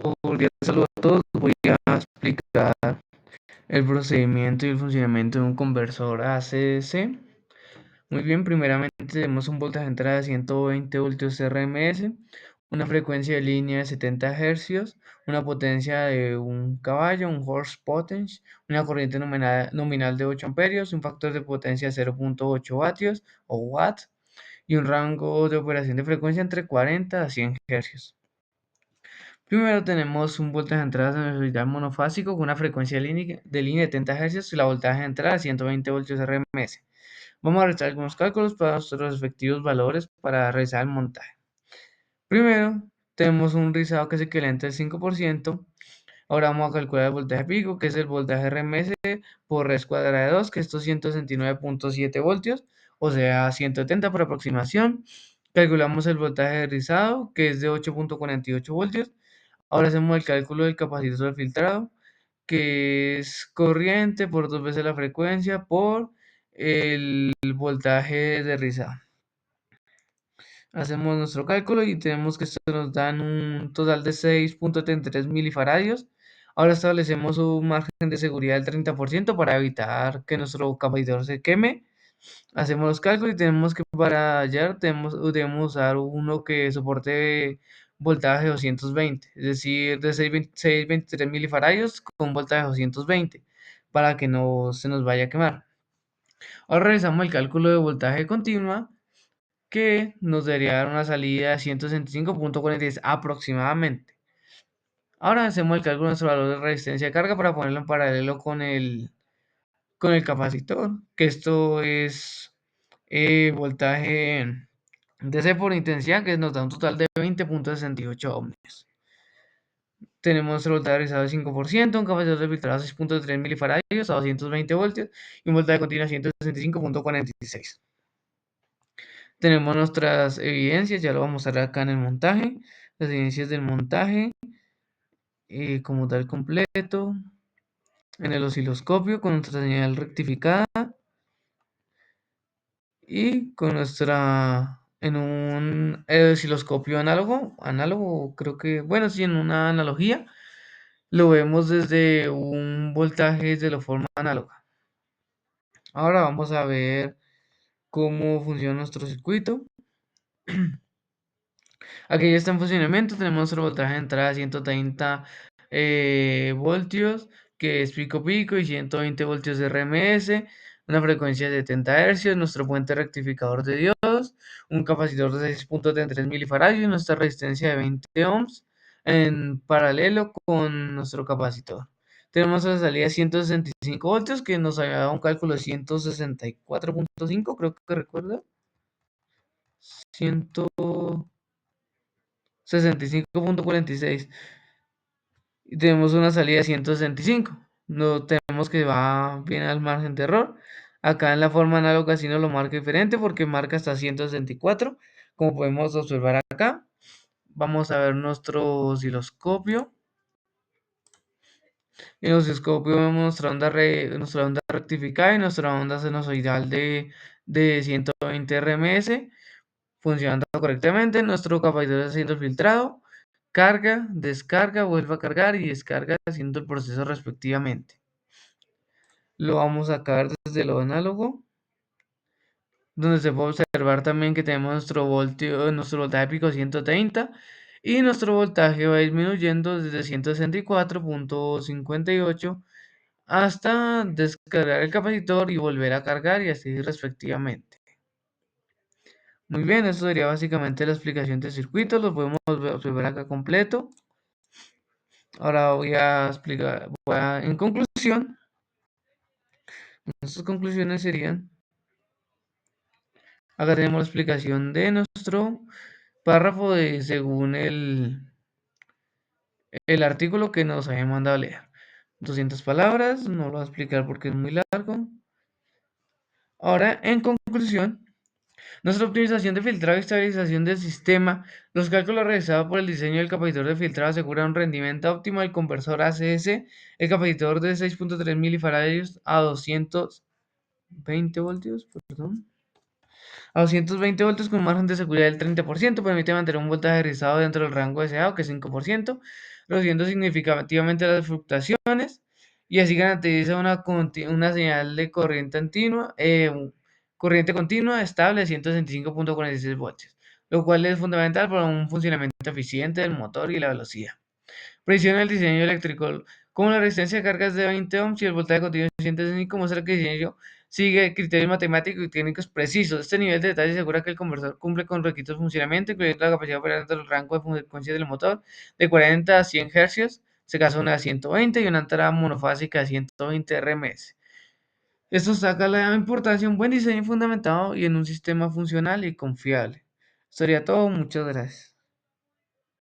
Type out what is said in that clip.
Saludos a todos. Voy a explicar el procedimiento y el funcionamiento de un conversor ACDC. Muy bien, primeramente tenemos un voltaje de entrada de 120 voltios RMS, una frecuencia de línea de 70 Hz, una potencia de 1 caballo, un horse potence, una corriente nominal de 8 amperios, un factor de potencia de 0.8 vatios o watt y un rango de operación de frecuencia entre 40 a 100 Hz. Primero tenemos un voltaje de entrada sinusoidal monofásico con una frecuencia de línea de 30 Hz y la voltaje de entrada de 120 voltios RMS. Vamos a realizar algunos cálculos para nuestros respectivos valores para realizar el montaje. Primero, tenemos un rizado que es equivalente al 5%. Ahora vamos a calcular el voltaje pico, que es el voltaje RMS por raíz cuadrada de 2, que esto es 169.7 voltios, o sea, 170 por aproximación. Calculamos el voltaje de rizado, que es de 8.48 voltios. Ahora hacemos el cálculo del capacitor de filtrado, que es corriente por 2 veces la frecuencia por el voltaje de rizado. Hacemos nuestro cálculo y tenemos que esto nos dan un total de 6.33 milifaradios. Ahora establecemos un margen de seguridad del 30% para evitar que nuestro capacitor se queme. Hacemos los cálculos y tenemos que para hallar debemos usar uno que soporte voltaje 220, es decir, de 623 milifaradios con voltaje 220 para que no se nos vaya a quemar. Ahora realizamos el cálculo de voltaje continua que nos debería dar una salida de 165.46 aproximadamente. Ahora hacemos el cálculo de nuestro valor de resistencia de carga para ponerlo en paralelo con el capacitor, que esto es voltaje DC por intensidad, que nos da un total de 20.68 ohmios. Tenemos nuestro voltaje realizado de 5%, un capacitor de filtrado 6.3 milifaradios a 220 voltios y un voltaje continuo 165.46. Tenemos nuestras evidencias, ya lo vamos a mostrar acá en el montaje, las evidencias del montaje como tal completo, en el osciloscopio con nuestra señal rectificada y con en un osciloscopio análogo creo que, bueno, sí, en una analogía, lo vemos desde un voltaje de la forma análoga. Ahora vamos a ver cómo funciona nuestro circuito. Aquí ya está en funcionamiento, tenemos nuestro voltaje de entrada 130 voltios, que es pico pico, y 120 voltios de RMS, una frecuencia de 70 Hz, nuestro puente rectificador de diodos, un capacitor de 6.33 milifaradios y nuestra resistencia de 20 ohms en paralelo con nuestro capacitor. Tenemos la salida 165 voltios que nos había dado un cálculo de 164.5, creo que recuerda. 165.46 y tenemos una salida de 165. No tenemos que va bien al margen de error. Acá en la forma análoga sí nos lo marca diferente porque marca hasta 164, como podemos observar acá. Vamos a ver nuestro osciloscopio. En el osciloscopio vemos nuestra onda rectificada y nuestra onda sinusoidal de 120 RMS funcionando correctamente. Nuestro capacitor está siendo filtrado, carga, descarga, vuelve a cargar y descarga haciendo el proceso respectivamente. Lo vamos a sacar desde lo análogo, donde se puede observar también que tenemos nuestro voltaje pico 130 y nuestro voltaje va disminuyendo desde 164.58 hasta descargar el capacitor y volver a cargar y así respectivamente. Muy bien, eso sería básicamente la explicación del circuito, lo podemos observar acá completo. Ahora voy a explicar, en conclusión, nuestras conclusiones serían, acá tenemos la explicación de nuestro párrafo según el artículo que nos había mandado a leer. 200 palabras, no lo voy a explicar porque es muy largo. Ahora, en conclusión, nuestra optimización de filtrado y estabilización del sistema, los cálculos realizados por el diseño del capacitor de filtrado aseguran un rendimiento óptimo del conversor ACS, el capacitor de 6.3 milifaradios a 220 voltios, perdón. A 220 voltios con un margen de seguridad del 30%, permite mantener un voltaje rizado dentro del rango deseado, que es 5%, reduciendo significativamente las fluctuaciones y así garantiza una señal de corriente continua estable de 165,46 voltios, lo cual es fundamental para un funcionamiento eficiente del motor y la velocidad. Precisión en el diseño eléctrico. Como la resistencia de carga es de 20 ohms y el voltaje continuo es 165, muestra que el diseño sigue criterios matemáticos y técnicos precisos. Este nivel de detalle asegura que el conversor cumple con requisitos de funcionamiento, incluyendo la capacidad de operar dentro del rango de frecuencias del motor de 40 a 100 Hz, se caso una de 120 y una entrada monofásica de 120 RMS. Esto destaca la importancia de un buen diseño fundamentado y en un sistema funcional y confiable. Sería todo, muchas gracias.